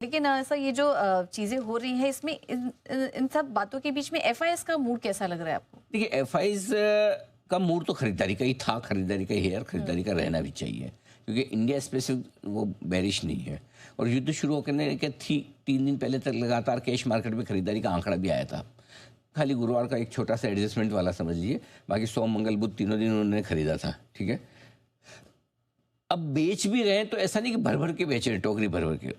लेकिन ऐसा ये जो चीजें हो रही हैं इसमें इन सब बातों के बीच में एफआईएस का मूड कैसा लग रहा है आपको? देखिए एफआईज का मूड तो खरीदारी का ही था, खरीदारी का ही है और खरीदारी का रहना भी चाहिए, क्योंकि इंडिया स्पेसिफिक वो बेरिश नहीं है। और युद्ध शुरू करने के 3 दिन पहले तक लगातार कैश मार्केट में खरीदारी का आंकड़ा भी आया था। खाली गुरुवार का एक छोटा सा एडजस्टमेंट वाला समझ लीजिए, बाकी सोम मंगल बुध तीनों दिन उन्होंने खरीदा था। ठीक है, अब बेच भी रहे हैं तो ऐसा नहीं कि भर भर के बेच रहे, टोकरी भर भर के,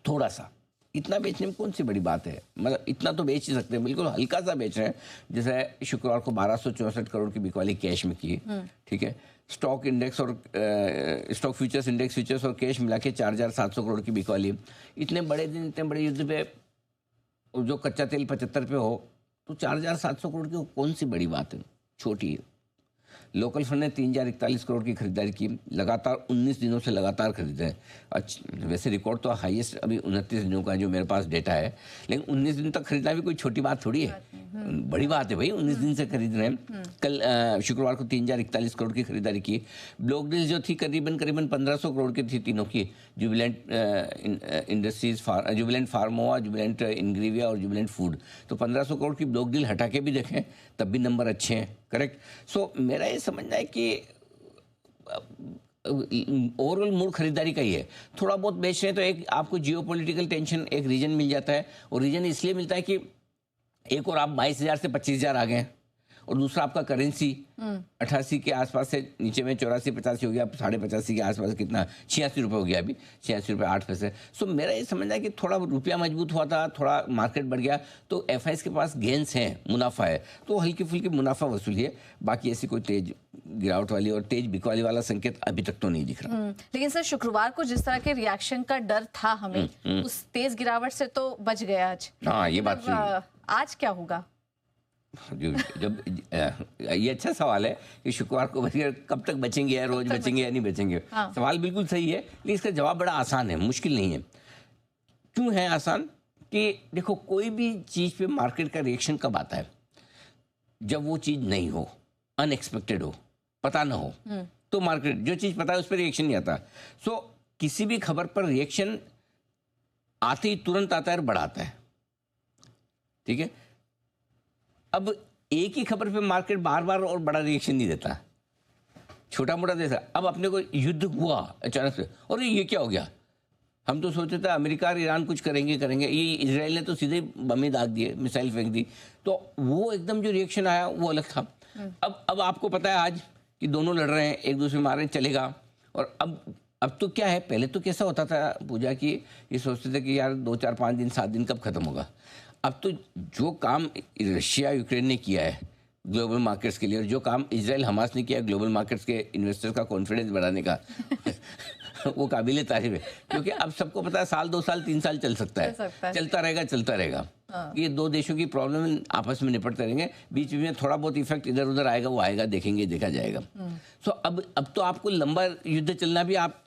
थोड़ा सा। इतना बेचने में कौन सी बड़ी बात है, मतलब इतना तो बेच ही सकते हैं, बिल्कुल हल्का सा बेच रहे हैं। जैसे शुक्रवार को 1264 करोड़ की बिकवाली कैश में की। ठीक है, स्टॉक इंडेक्स और स्टॉक फ्यूचर्स, इंडेक्स फ्यूचर्स और कैश मिला के 4700 करोड़ की बिकवाली। इतने बड़े दिन, इतने बड़े युद्ध पे जो कच्चा तेल 75 पे हो तो 4700 करोड़ की कौन सी बड़ी बात है, छोटी है। लोकल फंड ने 3041 करोड़ की खरीदारी की, लगातार 19 दिनों से लगातार खरीद रहे हैं। अच्छा, वैसे रिकॉर्ड तो हाईएस्ट अभी 29 दिनों का जो मेरे पास डेटा है, लेकिन 19 दिन तक खरीदना भी कोई छोटी बात थोड़ी है, बड़ी बात है भाई। 19 दिन से खरीद रहे हैं। कल शुक्रवार को 3041 करोड़ की खरीदारी की। ब्लॉक डील जो थी करीबन 1500 करोड़ की थी तीनों की, जुबिलेंट इंडस्ट्रीज, जुबिलेंट फार्मोआ, जुबिलेंट इंग्रीविया और जुबिलेंट फूड। तो 1500 करोड़ की ब्लॉक डील हटा के भी देखें तब भी नंबर अच्छे हैं, करेक्ट। सो मेरा ये समझना है कि ओवरऑल मूड खरीदारी का ही है। थोड़ा बहुत बेच रहे हैं तो एक आपको जियोपॉलिटिकल टेंशन, एक रीजन मिल जाता है, और रीजन इसलिए मिलता है कि एक और आप 22,000 से 25,000 आ गए हैं, और दूसरा आपका करेंसी 88 के आसपास से नीचे में 84-85 हो गया, 85.5 के आसपास कितना 86 रुपये हो गया, अभी 86 रुपये 8 पैसे। सो मेरा ये समझना है कि थोड़ा रुपया मजबूत हुआ था, थोड़ा मार्केट बढ़ गया तो एफआईएस के पास गेंस हैं, मुनाफा है, तो हल्की फुल्की मुनाफा वसूली है। बाकी ऐसी कोई तेज गिरावट वाली और तेज बिकवाली वाला संकेत अभी तक तो नहीं दिख रहा। लेकिन सर शुक्रवार को जिस तरह के रिएक्शन का डर था हमें, उस तेज गिरावट से तो बच गया आज। हाँ, ये बात आज क्या होगा? जब ये अच्छा सवाल है कि शुक्रवार को बचेंगे, कब तक बचेंगे या रोज बचेंगे या नहीं बचेंगे। हाँ। सवाल बिल्कुल सही है, लेकिन इसका जवाब बड़ा आसान है, मुश्किल नहीं है। क्यों है आसान? कि देखो, कोई भी चीज़ पे मार्केट का रिएक्शन कब आता है? जब वो चीज़ नहीं हो, अनएक्सपेक्टेड हो, पता ना हो, तो मार्केट, जो चीज़ पता है उस पर रिएक्शन नहीं आता। सो किसी भी खबर पर रिएक्शन आते ही तुरंत आता है और बढ़ाता है। ठीक है, अब एक ही खबर पे मार्केट बार बार और बड़ा रिएक्शन नहीं देता, छोटा मोटा देता। अब अपने को युद्ध हुआ अचानक से, और ये क्या हो गया, हम तो सोचते थे अमेरिका और ईरान कुछ करेंगे, ये इजराइल ने तो सीधे बम ही दाग दिए, मिसाइल फेंक दी, तो वो एकदम जो रिएक्शन आया वो अलग था। अब आपको पता है आज कि दोनों लड़ रहे हैं, एक दूसरे मार रहे हैं, चलेगा। और अब तो क्या है, पहले तो कैसा होता था पूजा की, ये सोचते थे कि यार 2, 4, 5 दिन 7 दिन कब खत्म होगा। अब तो जो काम रशिया यूक्रेन ने किया है ग्लोबल मार्केट्स के लिए, और जो काम इजराइल हमास ने किया है ग्लोबल मार्केट्स के इन्वेस्टर्स का कॉन्फिडेंस बढ़ाने का वो काबिले तारीफ है, क्योंकि अब सबको पता है 1, 2 साल 3 साल चल सकता है, चलता रहेगा। हाँ। ये दो देशों की प्रॉब्लम आपस में निपटते रहेंगे, बीच में थोड़ा बहुत इफेक्ट इधर उधर आएगा, वो आएगा, देखेंगे, देखा जाएगा। सो अब तो आपको लंबा युद्ध चलना भी आप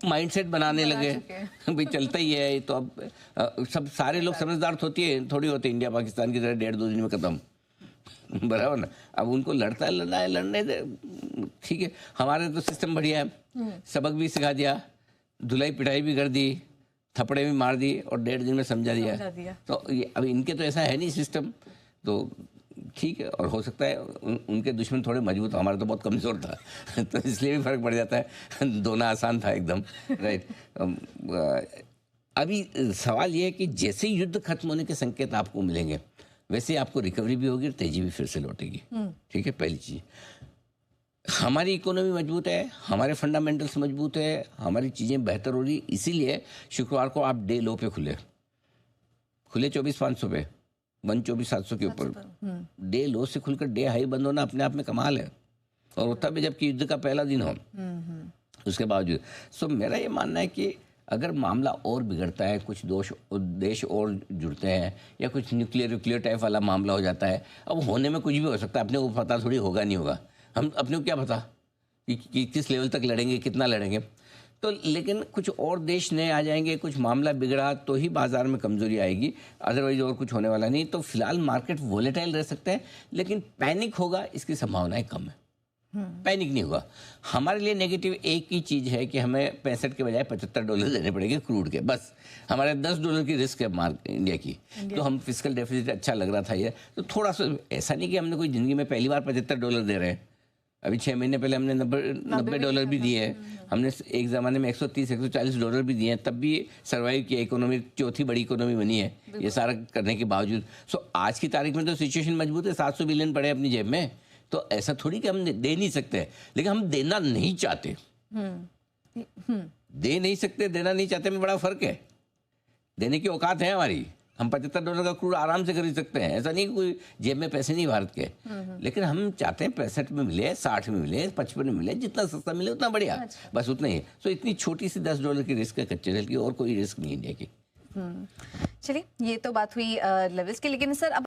माइंडसेट बनाने लगे भाई, चलता ही है। तो अब सब सारे लोग समझदार थोड़ी होते इंडिया पाकिस्तान की तरह 1.5-2 दिन में खत्म, बराबर ना। अब उनको लड़ना है, लड़ने दे, ठीक है। हमारे तो सिस्टम बढ़िया है, सबक भी सिखा दिया, धुलाई पिटाई भी कर दी, थप्पड़े भी मार दी और 1.5 दिन में समझा दिया। तो ये अब इनके तो ऐसा है नहीं सिस्टम, तो ठीक है। और हो सकता है उनके दुश्मन थोड़े मजबूत, हमारा तो बहुत कमज़ोर था तो इसलिए भी फर्क पड़ जाता है, दोना आसान था एकदम, राइट। अभी सवाल ये है कि जैसे ही युद्ध खत्म होने के संकेत आपको मिलेंगे, वैसे आपको रिकवरी भी होगी और तेजी भी फिर से लौटेगी। ठीक है, पहली चीज़, हमारी इकोनॉमी मजबूत है, हमारे फंडामेंटल्स मजबूत है, हमारी चीज़ें बेहतर हो रही। इसीलिए शुक्रवार को आप डे लो पे खुले 24,500 पे, 124,700 के ऊपर। डे लो से खुलकर डे हाई बंद होना अपने आप में कमाल है, और होता भी जबकि युद्ध का पहला दिन हो, उसके बावजूद। सो मेरा ये मानना है कि अगर मामला और बिगड़ता है, कुछ देश और जुड़ते हैं, या कुछ न्यूक्लियर टाइप वाला मामला हो जाता है, अब होने में कुछ भी हो सकता है, अपने को पता थोड़ी होगा, नहीं होगा, हम अपने को क्या पता कि किस लेवल तक लड़ेंगे, कितना लड़ेंगे। तो लेकिन कुछ और देश नए आ जाएंगे, कुछ मामला बिगड़ा तो ही बाजार में कमजोरी आएगी, अदरवाइज और कुछ होने वाला नहीं। तो फिलहाल मार्केट वोलेटाइल रह सकता है, लेकिन पैनिक होगा इसकी संभावनाएं कम है। पैनिक नहीं होगा। हमारे लिए नेगेटिव एक ही चीज़ है कि हमें 65 के बजाय $75 देने पड़ेंगे क्रूड के, बस। हमारे $10 की रिस्क है मार्क इंडिया की। तो हम फिजिकल डेफिसिट अच्छा लग रहा था ये, तो थोड़ा सा ऐसा नहीं कि हमने कोई ज़िंदगी में पहली बार $75 दे रहे हैं। अभी 6 महीने पहले हमने $90 भी दिए हैं। हमने एक ज़माने में $130-140 भी दिए हैं, तब भी सर्वाइव किया। इकोनॉमी चौथी बड़ी इकोनॉमी बनी है ये सारा करने के बावजूद। सो आज की तारीख में तो सिचुएशन मजबूत है, 700 बिलियन पड़े अपनी जेब में। तो ऐसा थोड़ी कि हम दे नहीं सकते, लेकिन हम देना नहीं चाहते। दे नहीं सकते, देना नहीं चाहते में बड़ा फर्क है। देने की औकात है हमारी, हम $75 का क्रूड आराम से खरीद सकते हैं। ऐसा नहीं कि कोई जेब में पैसे नहीं भारत के, लेकिन हम चाहते हैं 65 में मिले, 60 में मिले, 55 में मिले, जितना सस्ता मिले उतना बढ़िया। बस उतना ही है। सो इतनी छोटी सी $10 की रिस्क है कच्चे तेल की, और कोई रिस्क नहीं इंडिया की। चलिए, ये तो बात हुई लेवल्स की, लेकिन सर अब